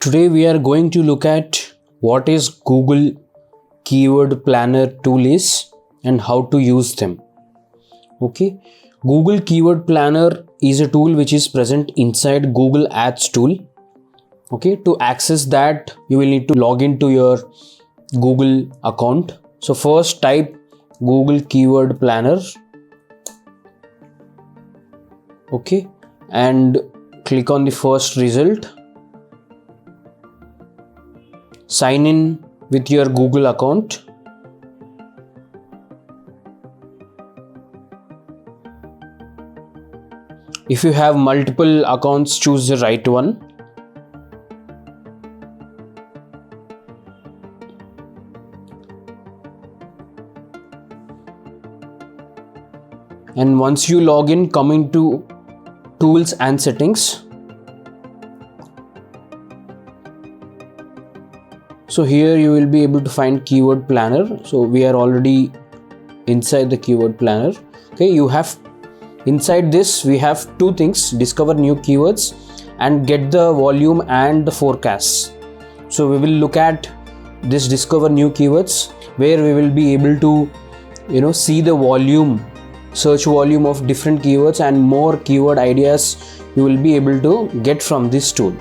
Today we are going to look at what is Google Keyword Planner tool is and how to use them. Okay, Google Keyword Planner is a tool which is present inside Google Ads tool. Okay, to access that you will need to log into your Google account. So first type Google Keyword Planner. Okay, and click on the first result. Sign in with your Google account. If you have multiple accounts, choose the right one. And once you log in, come into Tools and Settings. So here you will be able to find Keyword Planner. So we are already inside the Keyword Planner. Okay, you have inside this we have two things: discover new keywords and get the volume and the forecasts. So we will look at this discover new keywords, where we will be able to see the volume, search volume of different keywords, and more keyword ideas you will be able to get from this tool.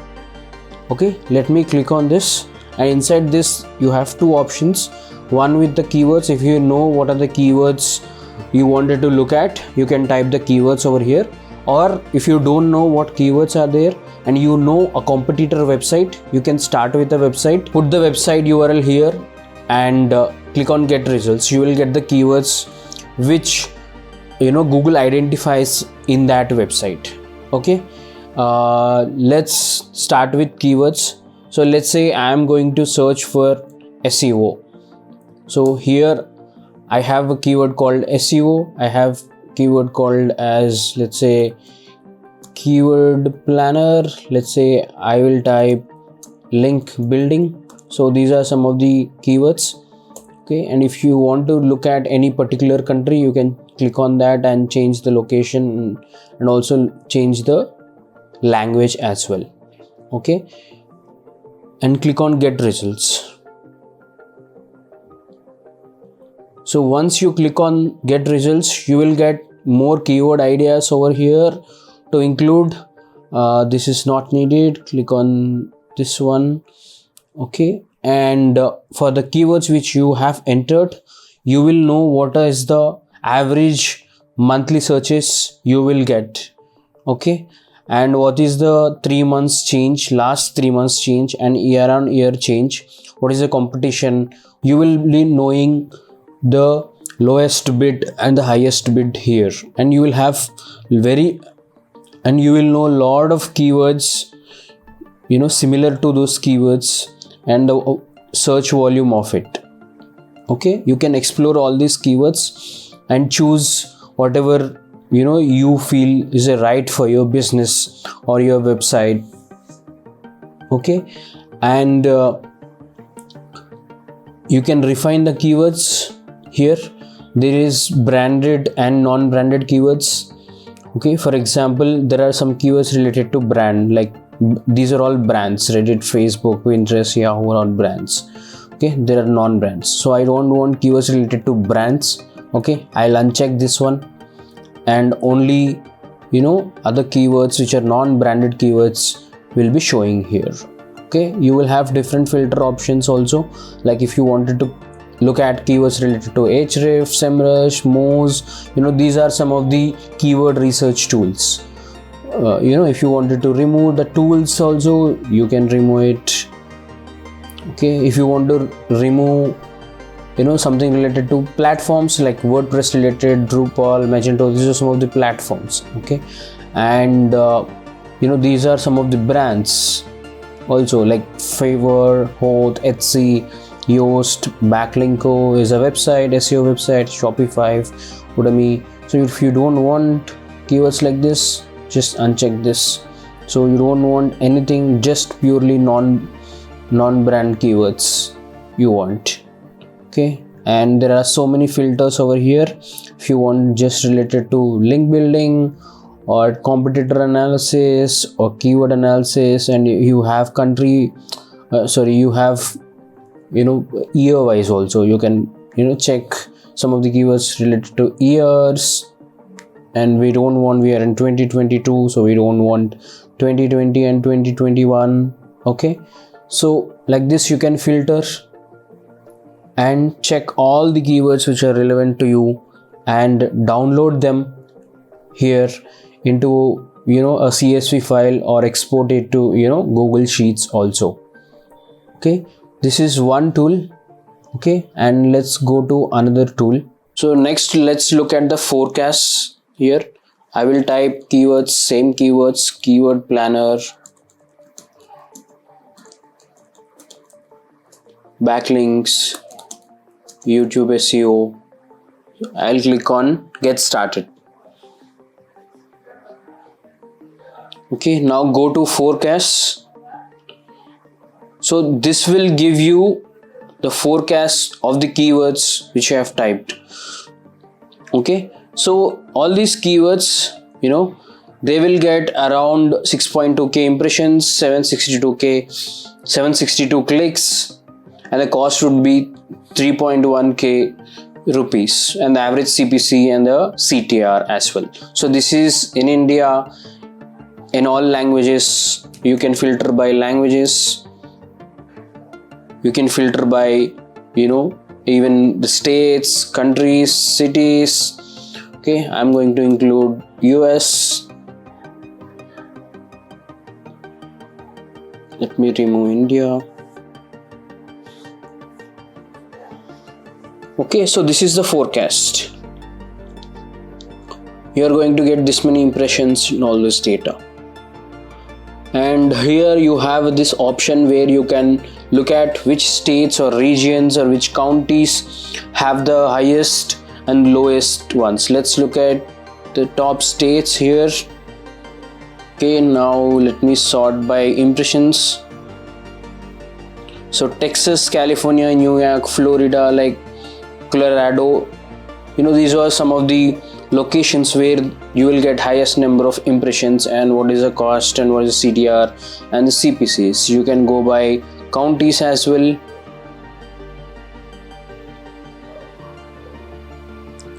Okay, let me click on this. And inside this you have two options, one with the keywords. If you know what are the keywords you wanted to look at, you can type the keywords over here. Or if you don't know what keywords are there and you know a competitor website, you can start with a website, put the website URL here and click on get results. You will get the keywords which Google identifies in that website. Okay, let's start with keywords. So let's say I am going to search for SEO. So here I have a keyword called SEO. I have keyword called as, let's say, keyword planner. Let's say I will type link building. So these are some of the keywords. Okay, and if you want to look at any particular country, you can click on that and change the location and also change the language as well. Okay, and click on get results. So once you click on get results, you will get more keyword ideas over here to include. This is not needed. Click on this one. Okay, and for the keywords which you have entered, you will know what is the average monthly searches you will get. Okay, and what is the 3 months change, last 3 months change, and year on year change. What is the competition? You will be knowing the lowest bid and the highest bid here, and you will have you will know a lot of keywords similar to those keywords and the search volume of it. Okay, you can explore all these keywords and choose whatever you feel is right for your business or your website. Okay, and you can refine the keywords. Here there is branded and non-branded keywords. Okay, for example, there are some keywords related to brand, like these are all brands: Reddit, Facebook, Pinterest, Yahoo, are all brands. Okay, there are non-brands, so I don't want keywords related to brands. Okay, I'll uncheck this one, and only other keywords which are non-branded keywords will be showing here. Okay, you will have different filter options also, like if you wanted to look at keywords related to Ahrefs, SEMrush, Moz, these are some of the keyword research tools. If you wanted to remove the tools also, you can remove it. Okay, if you want to remove something related to platforms like WordPress related, Drupal, Magento, these are some of the platforms. Okay, and these are some of the brands also, like Fiverr, Hoth, Etsy, Yoast, Backlinko is a website, SEO website, Shopify, Udemy. So if you don't want keywords like this, just uncheck this. So you don't want anything, just purely non-brand keywords you want. Okay, and there are so many filters over here. If you want just related to link building or competitor analysis or keyword analysis, and you have country you have year wise also. You can check some of the keywords related to years, and we are in 2022, so we don't want 2020 and 2021. Okay, so like this you can filter and check all the keywords which are relevant to you and download them here into a CSV file, or export it to Google Sheets also. Okay, this is one tool. Okay, and let's go to another tool. So next, let's look at the forecasts. Here I will type keywords, same keywords, keyword planner, backlinks, YouTube SEO. I'll click on get started. Okay, now go to forecasts. So this will give you the forecast of the keywords which I have typed. Okay, so all these keywords, they will get around 6.2k impressions, 762 clicks, and the cost would be 3.1k rupees, and the average CPC and the CTR as well. So this is in India, in all languages. You can filter by languages, you can filter by even the states, countries, cities. Okay, I'm going to include US. Let me remove India. Okay, so this is the forecast. You are going to get this many impressions in all this data. And here you have this option where you can look at which states or regions or which counties have the highest and lowest ones. Let's look at the top states here. Okay, now let me sort by impressions. So Texas, California, New York, Florida, like Colorado, these are some of the locations where you will get highest number of impressions, and what is the cost and what is the CTR and the CPCs. You can go by counties as well,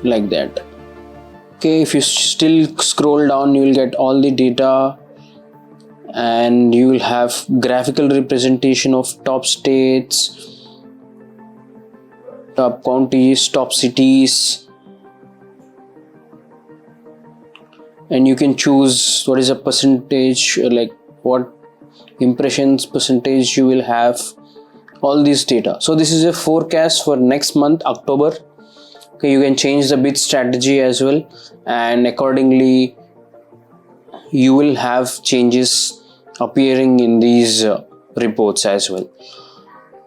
like that. Okay, if you still scroll down, you will get all the data, and you will have graphical representation of top states, top counties, top cities, and you can choose what is a percentage, like what impressions percentage you will have, all these data. So this is a forecast for next month, October. Okay, you can change the bid strategy as well, and accordingly you will have changes appearing in these reports as well.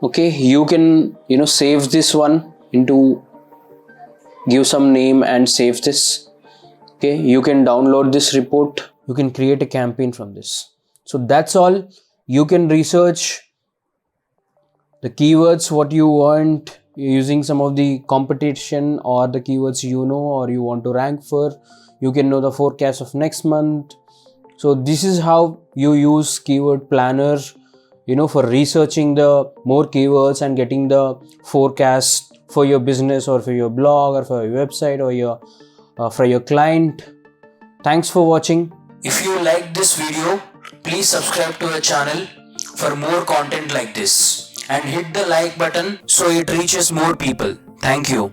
Okay, you can save this one into, give some name and save this. Okay, you can download this report, you can create a campaign from this. So that's all. You can research the keywords what you want using some of the competition or the keywords or you want to rank for. You can know the forecast of next month. So this is how you use keyword planner for researching the more keywords and getting the forecast for your business or for your blog or for your website or your for your client. Thanks for watching. If you like this video, please subscribe to our channel for more content like this, and hit the like button so it reaches more people. Thank you.